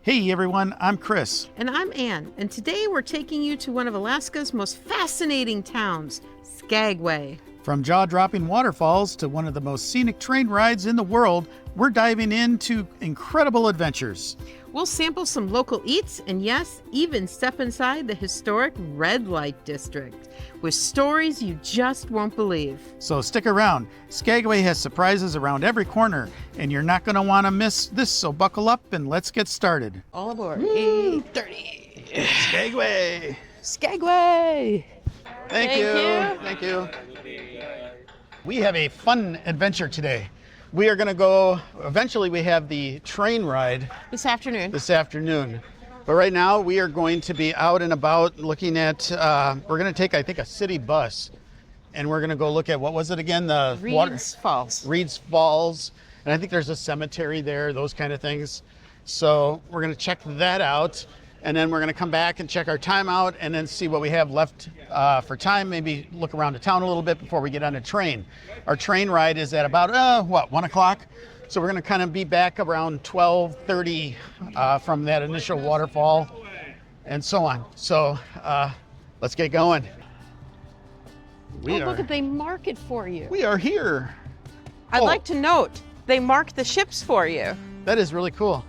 Hey everyone, I'm Chris. And I'm Ann, and today we're taking you to one of Alaska's most fascinating towns, Skagway. From jaw-dropping waterfalls to one of the most scenic train rides in the world, we're diving into incredible adventures. We'll sample some local eats and yes, even step inside the historic Red Light District with stories you just won't believe. So stick around. Skagway has surprises around every corner, and you're not going to want to miss this, so buckle up and let's get started. All aboard. 8:30. Skagway! Skagway! Thank you. We have a fun adventure today. We are going to go, eventually we have the train ride This afternoon. But right now we are going to be out and about looking at, we're going to take, I think, a city bus. And we're going to go look at, what was it again? The Reid's Falls. Reid's Falls. And I think there's a cemetery there, those kind of things. So we're going to check that out. And then we're going to come back and check our time out and then see what we have left for time. Maybe look around the town a little bit before we get on a train. Our train ride is at about, 1 o'clock? So we're going to kind of be back around 12:30 from that initial waterfall and so on. So let's get going. Look at, they mark it for you. We are here. I'd like to note, they mark the ships for you. That is really cool.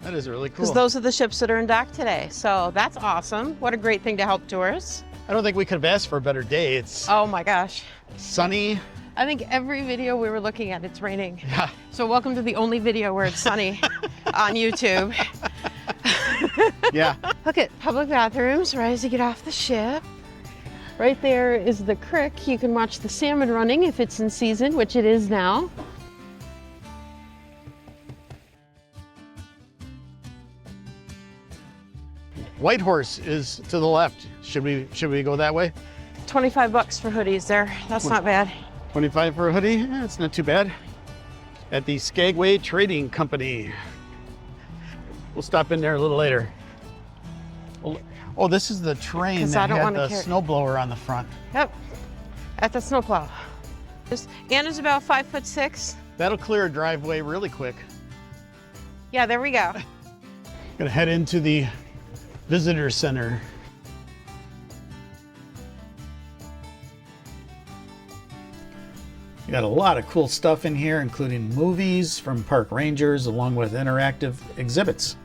That is really cool. Because those are the ships that are in dock today. So that's awesome. What a great thing to help tourists. I don't think we could have asked for a better day. It's Oh my gosh. sunny. I think every video we were looking at, it's raining. Yeah. So welcome to the only video where it's sunny on YouTube. Yeah. Look at public bathrooms, right as you get off the ship. Right there is the creek. You can watch the salmon running if it's in season, which it is now. Whitehorse is to the left. Should we go that way? $25 for hoodies there. That's not bad. 25 for a hoodie? Yeah, it's not too bad. At the Skagway Trading Company. We'll stop in there a little later. Oh, this is the train 'Cause that I don't had wanna the carry- snowblower on the front. Yep, at the snowplow. Anna's about 5'6". That'll clear a driveway really quick. Yeah, there we go. Gonna head into the visitor center. You got a lot of cool stuff in here, including movies from park rangers, along with interactive exhibits.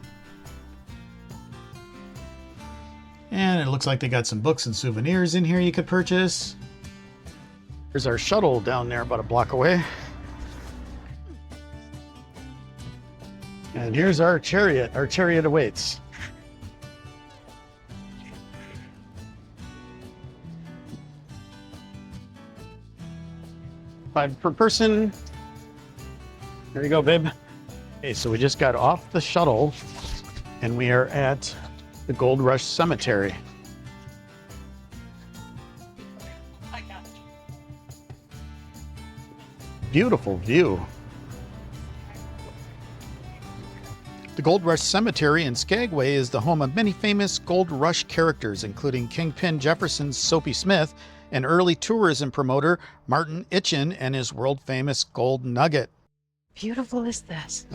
And it looks like they got some books and souvenirs in here you could purchase. There's our shuttle down there about a block away. And here's our chariot. Our chariot awaits. $5 per person. There you go, babe. Okay, so we just got off the shuttle and we are at the Gold Rush Cemetery. Beautiful view. The Gold Rush Cemetery in Skagway is the home of many famous Gold Rush characters, including Kingpin Jefferson's Soapy Smith and early tourism promoter Martin Itchen and his world-famous Gold Nugget. Beautiful is this?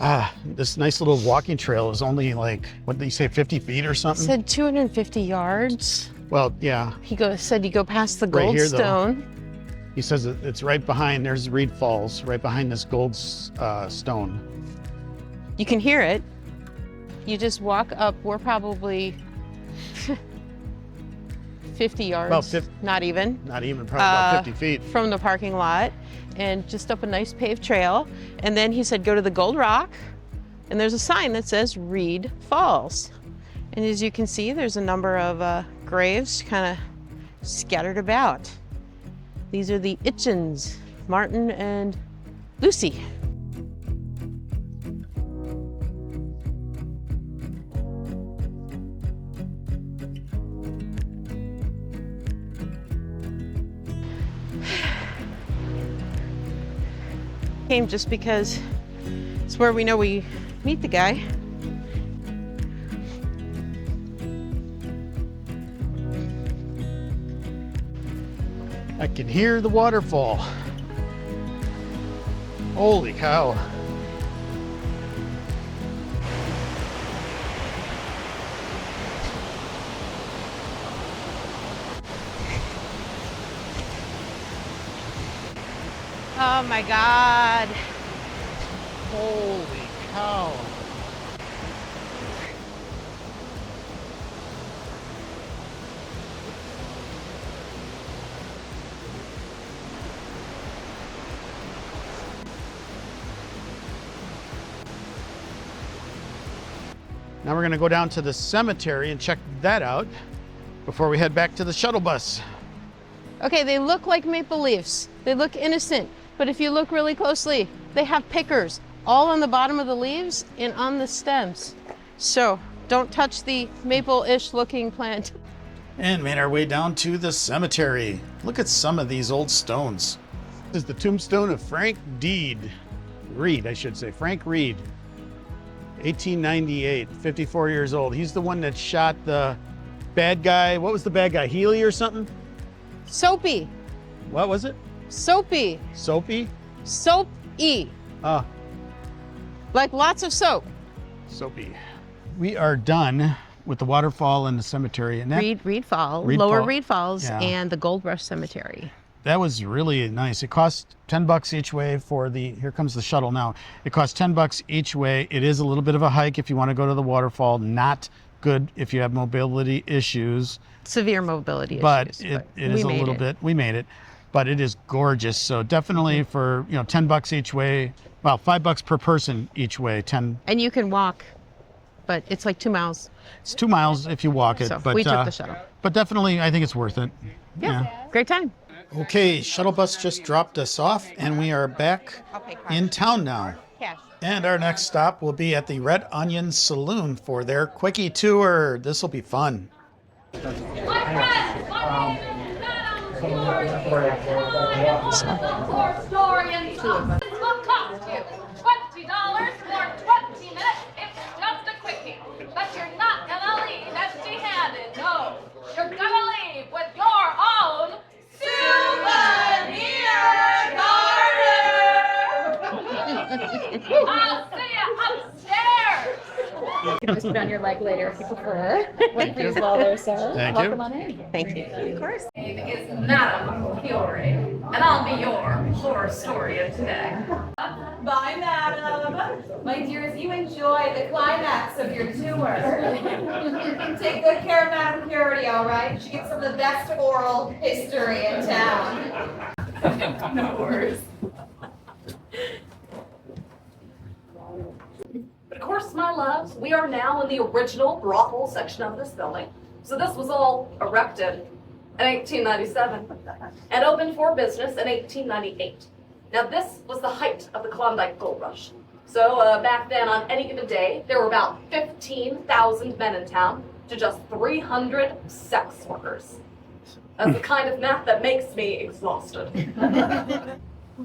This nice little walking trail is only like, what did he say, 50 feet or It something? said 250 yards. Well, yeah. Said you go past the Right gold here, though. stone. He says it's right behind, there's Reid Falls, right behind this gold stone. You can hear it. You just walk up. We're probably 50 yards. About 50. Not even. Not even, probably about 50 feet. From the parking lot, and just up a nice paved trail. And then he said, go to the Gold Rock, and there's a sign that says Reid Falls. And as you can see, there's a number of graves kind of scattered about. These are the Itchens, Martin and Lucy. Came just because it's where we know we meet the guy. I can hear the waterfall. Holy cow. Oh my God. Holy cow. Now we're going to go down to the cemetery and check that out before we head back to the shuttle bus. Okay, they look like maple leaves. They look innocent, but if you look really closely, they have pickers all on the bottom of the leaves and on the stems. So don't touch the maple-ish looking plant. And made our way down to the cemetery. Look at some of these old stones. This is the tombstone of Reid, I should say. Frank Reid, 1898, 54 years old. He's the one that shot the bad guy. What was the bad guy? Healy or something? Soapy. What was it? Soapy. Soapy? Soap-y. Ah, Like lots of soap. Soapy. We are done with the waterfall and the cemetery. And that, Reid Falls, Reid Lower Fall- Reid Falls, yeah. and the Gold Rush Cemetery. that was really nice. It cost $10 each way for the, here comes the shuttle now. It cost $10 each way. It is a little bit of a hike if you want to go to the waterfall. Not good if you have mobility issues. Severe mobility But issues. it is a little bit, we made it, but it is gorgeous. So definitely for, $10 each way, well, $5 per person each way, 10. And you can walk, but it's like 2 miles. It's 2 miles if you walk it, So but we took the shuttle. But definitely, I think it's worth it. Yeah, great time. Okay, shuttle bus just dropped us off, and we are back in town now. Cash. And our next stop will be at the Red Onion Saloon for their quickie tour. This will be fun. My friends, my name is Madame Horse Story and this will cost you $20 for 20 minutes. It's just a quickie, but you're not gonna leave empty-handed. No, you're gonna leave with your own souvenir garden. I'll see you upstairs. You can just put on your leg later if you prefer. Wait for you as well there, sir. Thank Welcome you. on in. Thank you. Of course. My name is Madame Fiore, and I'll be your horror story of today. Bye, madam. My dears, you enjoy the climax of your tour. Take good care of Madam Purity, all right? She gets some of the best oral history in town. No worries. But of course, my loves, we are now in the original brothel section of this building. So this was all erected in 1897 and opened for business in 1898. Now this was the height of the Klondike gold rush. So back then on any given day, there were about 15,000 men in town to just 300 sex workers. That's the kind of math that makes me exhausted.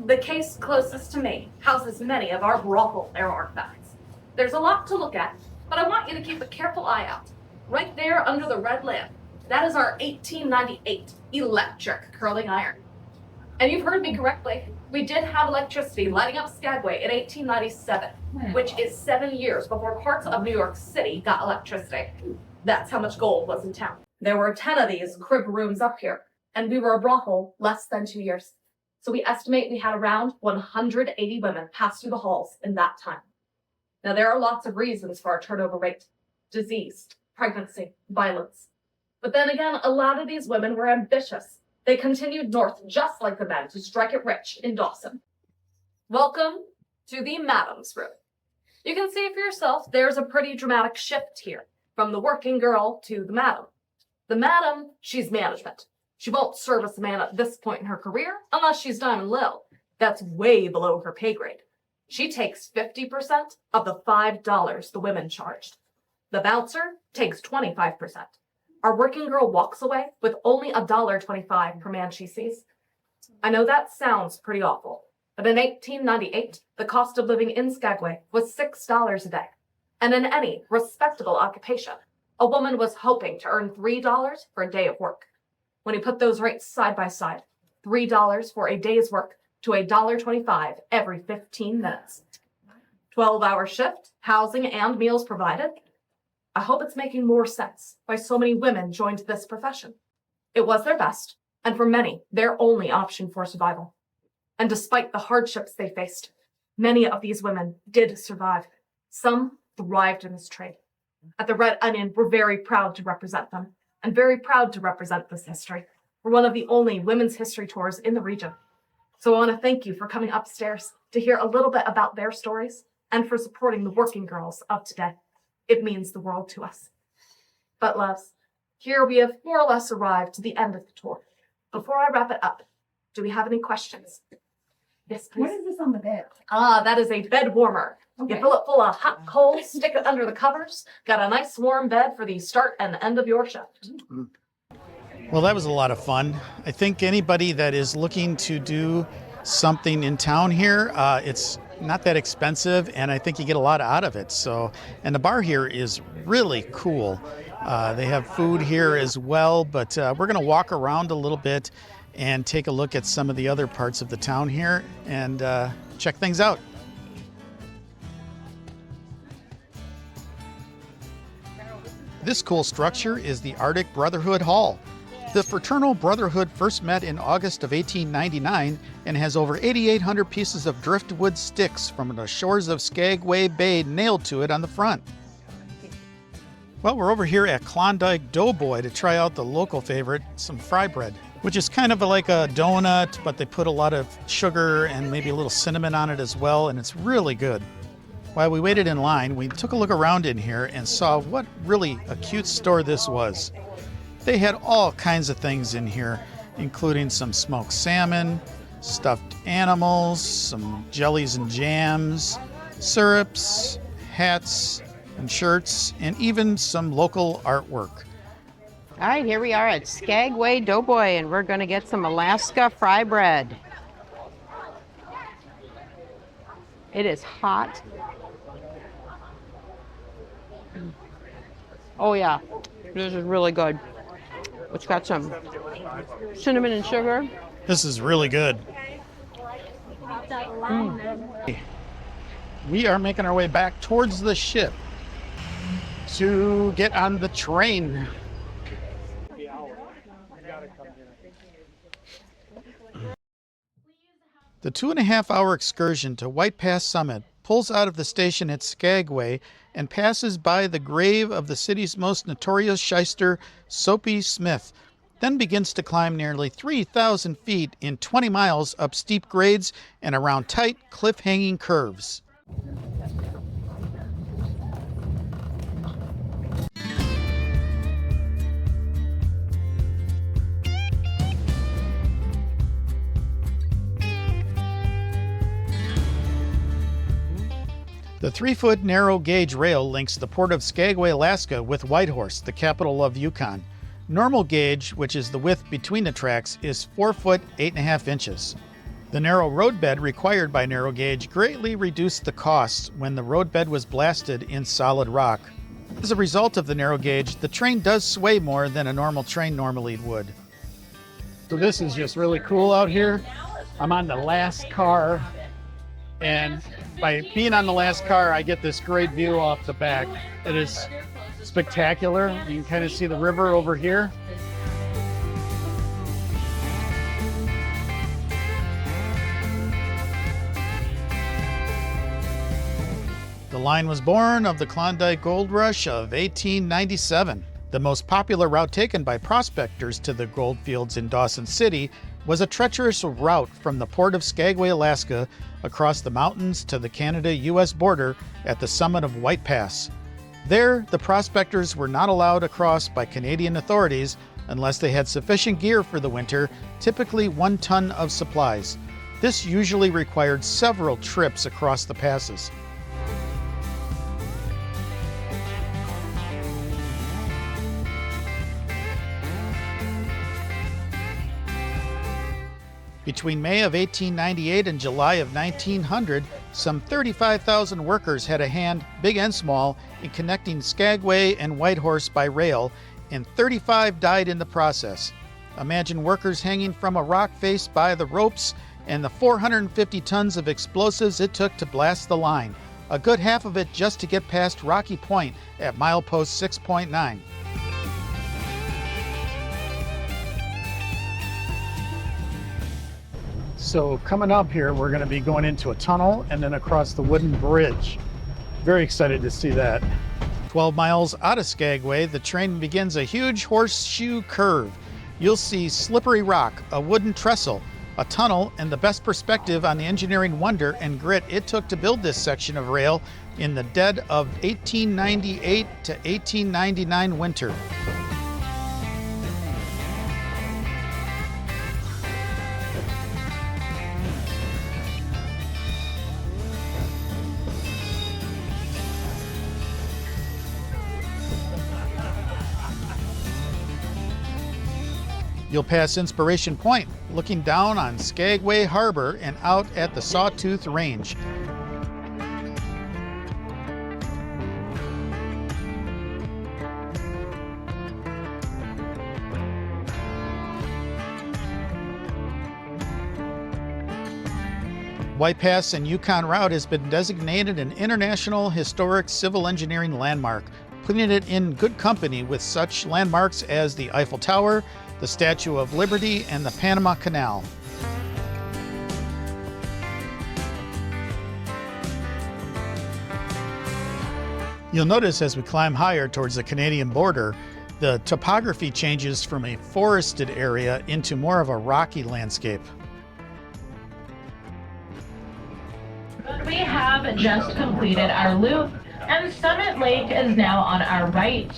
The case closest to me houses many of our brothel era artifacts. There's a lot to look at, but I want you to keep a careful eye out. Right there under the red lamp, that is our 1898 electric curling iron. And you've heard me correctly. We did have electricity lighting up Skagway in 1897, which is 7 years before parts of New York City got electricity. That's how much gold was in town. There were 10 of these crib rooms up here, and we were a brothel less than 2 years. So we estimate we had around 180 women pass through the halls in that time. Now, there are lots of reasons for our turnover rate: disease, pregnancy, violence. But then again, a lot of these women were ambitious. They continued north just like the men to strike it rich in Dawson. Welcome to the Madam's Room. You can see for yourself there's a pretty dramatic shift here from the working girl to the Madam. The Madam, she's management. She won't service a man at this point in her career unless she's Diamond Lil. That's way below her pay grade. She takes 50% of the $5 the women charged. The bouncer takes 25%. Our working girl walks away with only $1.25 per man she sees. I know that sounds pretty awful, but in 1898, the cost of living in Skagway was $6 a day. And in any respectable occupation, a woman was hoping to earn $3 for a day of work. When you put those rates side by side, $3 for a day's work to $1.25 every 15 minutes. 12-hour shift, housing and meals provided. I hope it's making more sense why so many women joined this profession. It was their best, and for many, their only option for survival. And despite the hardships they faced, many of these women did survive. Some thrived in this trade. At the Red Onion, we're very proud to represent them and very proud to represent this history. We're one of the only women's history tours in the region. So I want to thank you for coming upstairs to hear a little bit about their stories and for supporting the working girls of today. It means the world to us. But loves, here we have more or less arrived to the end of the tour. Before I wrap it up, do we have any questions? Yes, please. What is this on the bed? That is a bed warmer. Okay. You fill it full of hot coals, stick it under the covers, got a nice warm bed for the start and end of your shift. Well, that was a lot of fun. I think anybody that is looking to do something in town here, it's not that expensive, and I think you get a lot out of it. So, and the bar here is really cool. They have food here as well, but we're going to walk around a little bit and take a look at some of the other parts of the town here and check things out. This cool structure is the Arctic Brotherhood Hall. The fraternal brotherhood first met in August of 1899 and has over 8,800 pieces of driftwood sticks from the shores of Skagway Bay nailed to it on the front. Well, we're over here at Klondike Doughboy to try out the local favorite, some fry bread, which is kind of like a donut, but they put a lot of sugar and maybe a little cinnamon on it as well, and it's really good. While we waited in line, we took a look around in here and saw what really a cute store this was. They had all kinds of things in here, including some smoked salmon, stuffed animals, some jellies and jams, syrups, hats and shirts, and even some local artwork. All right, here we are at Skagway Doughboy, and we're going to get some Alaska fry bread. It is hot. Oh yeah, this is really good. It's got some cinnamon and sugar. This is really good. We are making our way back towards the ship to get on the train. The 2.5-hour excursion to White Pass Summit pulls out of the station at Skagway and passes by the grave of the city's most notorious shyster, Soapy Smith, then begins to climb nearly 3,000 feet in 20 miles up steep grades and around tight, cliff-hanging curves. The 3-foot narrow gauge rail links the port of Skagway, Alaska with Whitehorse, the capital of Yukon. Normal gauge, which is the width between the tracks, is 4 foot 8.5 inches. The narrow roadbed required by narrow gauge greatly reduced the costs when the roadbed was blasted in solid rock. As a result of the narrow gauge, the train does sway more than a normal train normally would. So this is just really cool out here. I'm on the last car, and by being on the last car, I get this great view off the back. It is spectacular. You can kind of see the river over here. The line was born of the Klondike Gold Rush of 1897. The most popular route taken by prospectors to the gold fields in Dawson City was a treacherous route from the port of Skagway, Alaska, across the mountains to the Canada-US border at the summit of White Pass. There, the prospectors were not allowed across by Canadian authorities unless they had sufficient gear for the winter, typically 1 ton of supplies. This usually required several trips across the passes. Between May of 1898 and July of 1900, some 35,000 workers had a hand, big and small, in connecting Skagway and Whitehorse by rail, and 35 died in the process. Imagine workers hanging from a rock face by the ropes and the 450 tons of explosives it took to blast the line, a good half of it just to get past Rocky Point at milepost 6.9. So coming up here, we're going to be going into a tunnel and then across the wooden bridge. Very excited to see that. 12 miles out of Skagway, the train begins a huge horseshoe curve. You'll see slippery rock, a wooden trestle, a tunnel, and the best perspective on the engineering wonder and grit it took to build this section of rail in the dead of 1898 to 1899 winter. You'll pass Inspiration Point, looking down on Skagway Harbor and out at the Sawtooth Range. White Pass and Yukon route has been designated an International Historic Civil Engineering Landmark, putting it in good company with such landmarks as the Eiffel Tower, the Statue of Liberty, and the Panama Canal. You'll notice as we climb higher towards the Canadian border, the topography changes from a forested area into more of a rocky landscape. We have just completed our loop, and Summit Lake is now on our right.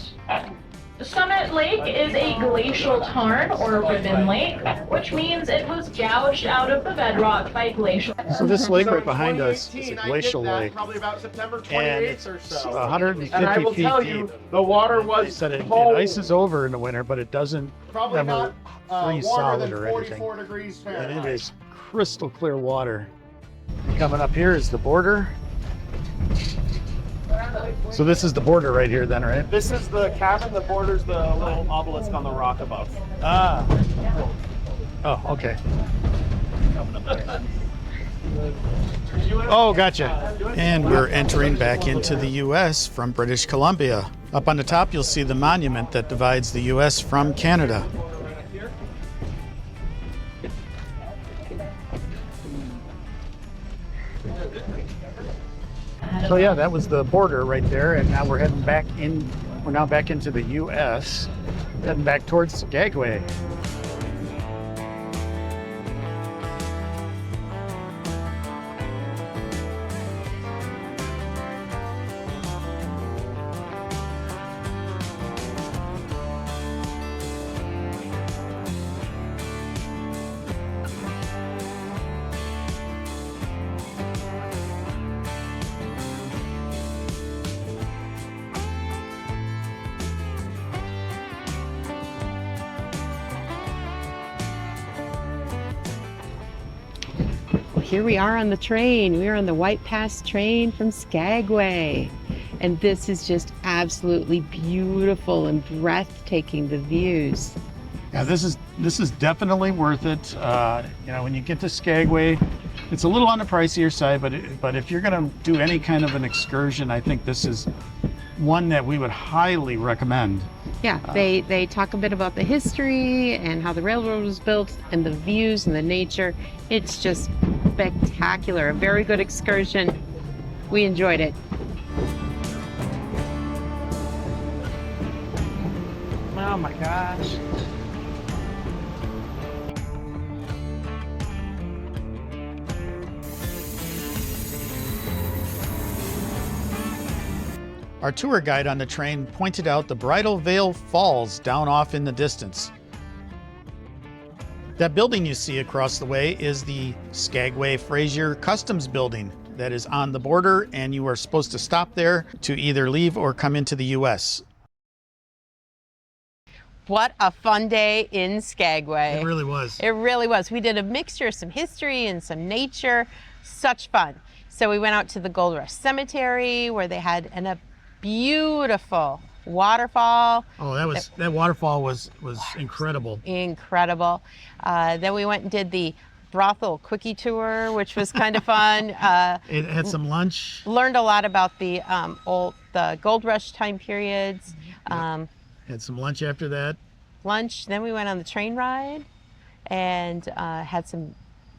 Summit Lake is a glacial tarn or ribbon lake, which means it was gouged out of the bedrock by glacial. So this lake right behind us is a glacial lake, probably about September and 28th it's or so. 150 And I will feet tell deep. you, the water They was said it cold, ices over in the winter, but it doesn't probably ever not freeze warmer solid than or anything. 44 degrees And Fahrenheit. it is crystal clear water. Coming up here is the border. So this is the border right here then, right? This is the cabin that borders the little obelisk on the rock above. Ah. Oh, okay. Oh, gotcha. And we're entering back into the U.S. from British Columbia. Up on the top, you'll see the monument that divides the U.S. from Canada. So yeah, that was the border right there, and now we're heading back in. We're now back into the U.S., heading back towards Skagway. Here we are on the train. We are on the White Pass train from Skagway. And this is just absolutely beautiful and breathtaking, the views. Yeah, this is definitely worth it. You know, when you get to Skagway, it's a little on the pricier side, but if you're going to do any kind of an excursion, I think this is one that we would highly recommend. Yeah, they talk a bit about the history and how the railroad was built and the views and the nature. It's just spectacular. A very good excursion. We enjoyed it. Oh my gosh. Our tour guide on the train pointed out the Bridal Veil Falls down off in the distance. That building you see across the way is the Skagway Fraser Customs Building that is on the border, and you are supposed to stop there to either leave or come into the U.S. What a fun day in Skagway. It really was. It really was. We did a mixture of some history and some nature. Such fun. So we went out to the Gold Rush Cemetery where they had a beautiful waterfall. Oh, that waterfall was incredible. Incredible. Then we went and did the brothel quickie tour, which was kind of fun. It had some lunch. Learned a lot about the Gold Rush time periods. Had some lunch after that. Lunch. Then we went on the train ride and had some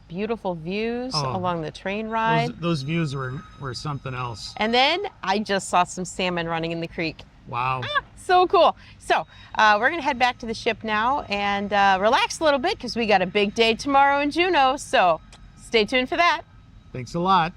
beautiful views Oh, along the train ride. Those views were something else. And then I just saw some salmon running in the creek. Wow. So cool. So we're gonna head back to the ship now and relax a little bit because we got a big day tomorrow in Juneau. So stay tuned for that. Thanks a lot.